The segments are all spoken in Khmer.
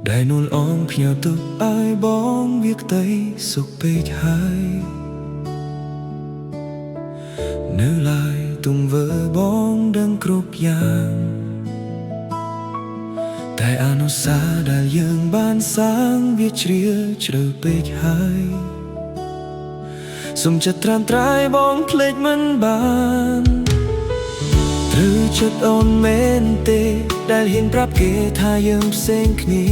ដែលនួលអងផ្ញើទុកឲ្យបងវាក្តីសុខពេកហើយនៅឡើយទង្វើបងដឹងគ្រប់យ៉ាងតែអនុស្សាវរីយ៍ដែលយើងបានសាងវាជ្រាលជ្រៅពេកហើយសុំចិត្តត្រាំត្រៃបងភ្លេចមិនបានត្រូវចិត្តអូនមែនទេដែលហ៊ានប្រាប់គេថាយើងផ្សេងគ្នា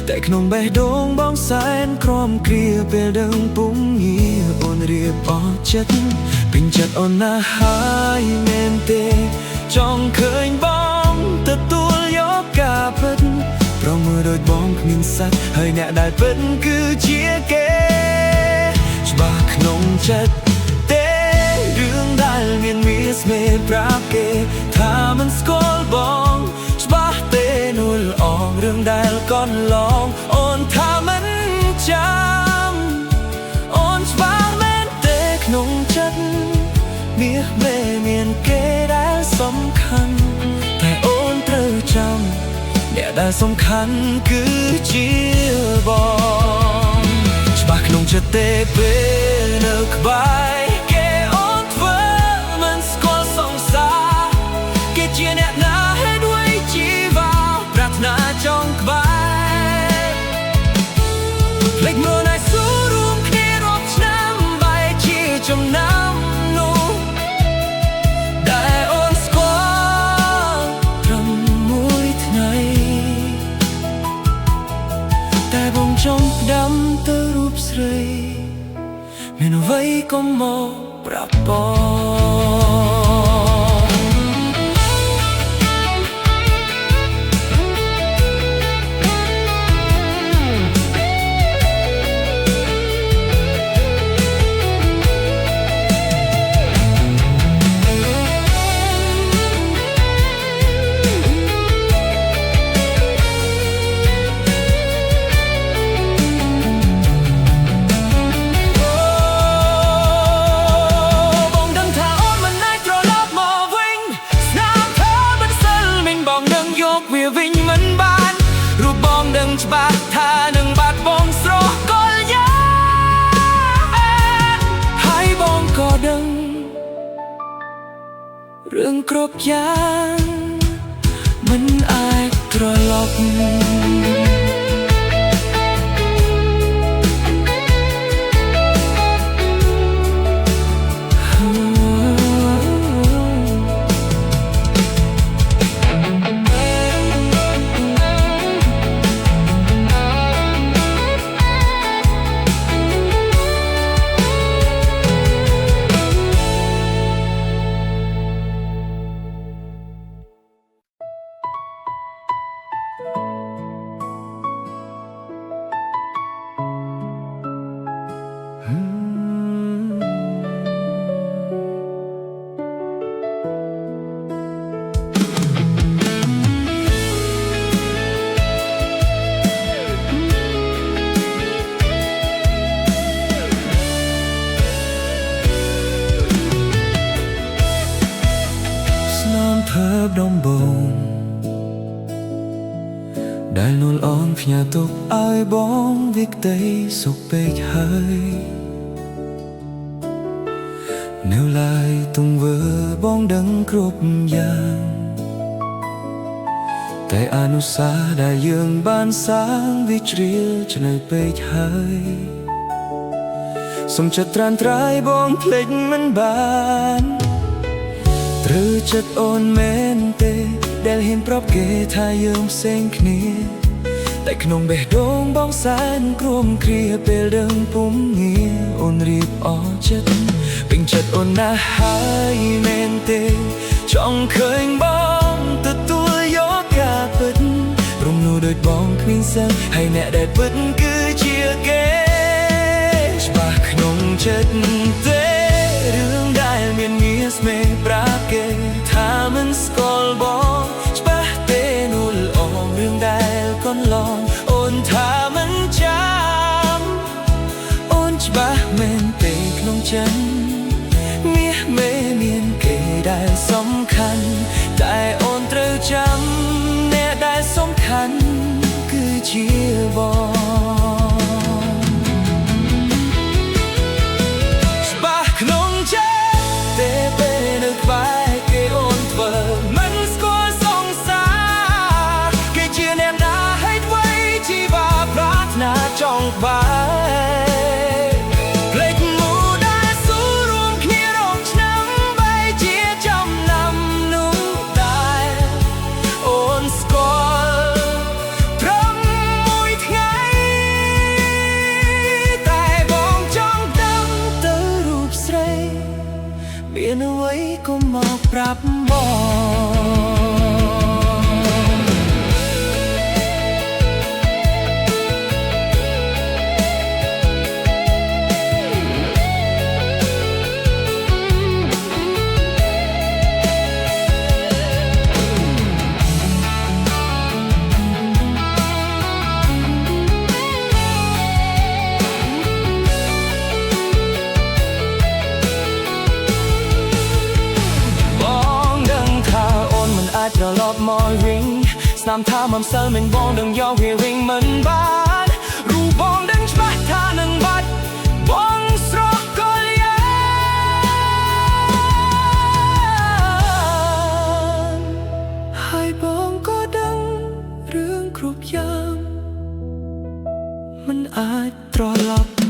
តែក្នុងបេះដូងបងសែនក្រំគ្រាពេលដឹងពុំងារអូនរៀបអស់ចិត្តពេញចិត្តអូនណាស់ហើយមែនទេចង់ឃើញបងទទួលយកការពិតប្រមើដូចបងគ្មានសាច់ហើយអ្នកដែលពិតគឺជាគេច្បាស់ក្នុងចិត្តទេរឿងដែលមានមាសមេប្រាប់គេថាមិនស្គាល់បងច្បាស់ទេនួលអងរឿងដែលកន្លងអូនថាមិនចាំអូនច្បាស់មែនទេក្នុងចិត្តមាសមេមានគេដែលសំខាន់តែអូនត្រូវចាំអ្នកដែលសំខាន់គឺជាបងច្បាស់ក្នុងចិត្តទេពេលនៅក្បែរគេអូនធ្វើមិនស្គាល់សង្សារគេជាអ្នកណាហេតុអ្វីជីវាប្រាថ្នាចង់ក្បែរភ្លេចមើលឲ្យស៊ូរួមគ្នារាប់ឆ្នាំបែរជាចំណាំនោះដែលអូនស្គាល់ត្រឹមមួយថ្ងៃតែបងចង់ផ្ដាំទៅរូបស្រីមានអ្វីក៏មកប្រាប់បងវាវិញមិនបានរូបបងដឹងច្បាស់ថានឹងបាត់បងស្រស់កលយ៉ាងហើយបងក៏ដឹងរឿងគ្រប់យ៉ាងមិនអាចត្រឡប់ដំបងដែលនួលអងផ្ញើទុកឲ្យបងវាក្តីសុខពេកហើយនៅឡើយទង្វើបងដឹងគ្រប់យ៉ាងតែអនុស្សាវរីយ៍ដែលយើងបានសាងវាជ្រាលជ្រៅពេកហើយសុំចិត្តត្រាំត្រៃបងភ្លេចមិនបានត្រូវចិត្តអូនមែនទេដែលហ៊ានប្រាប់គេថាយើងផ្សេងគ្នាតែក្នុងបេះដូងបងសែនក្រំគ្រាពេលដឹងពុំងារអូនរៀបអស់ចិត្តពេញចិត្តអូនណាស់ហើយមែនទេចង់ឃើញបងទទួលយកការពិតរំនួលដូចបងគ្មានសិនហើយអ្នកដែលពិតគឺជាគេច្បាស់ក្នុងចិត្តទេរឿងដែលមានមាសមេប្រាប់គេថាមិនស្គាល់បងច្បាស់ទេនួលអងរឿងដែលកន្លងអូនថាមិនចាំអូនច្បាស់មែនទេក្នុងចិត្តមាសមេមានគេដែលសំខាន់តែអូនត្រូវចាំអ្នកដែលសំខាន់គឺ คือเชียร์บอลสปาขนมเจ้าเตเปนึกไปเกโอนเปิดมันสกอร์สองสาเกเชียร์แนมนาให้ไว้ที่บาปรารถนาจ้องไปเปลี่ยนเอาไว้ก็หมอกปรับบอเราลอบมอริงสนามท่ามันเซอร์มันบองดังยาวเฮริงมันบานรูบองดังชมาท่านังบัดบองสรอกกอลยานให้บองก็ดังเรื่องครุบยามมันอาจตรอลับ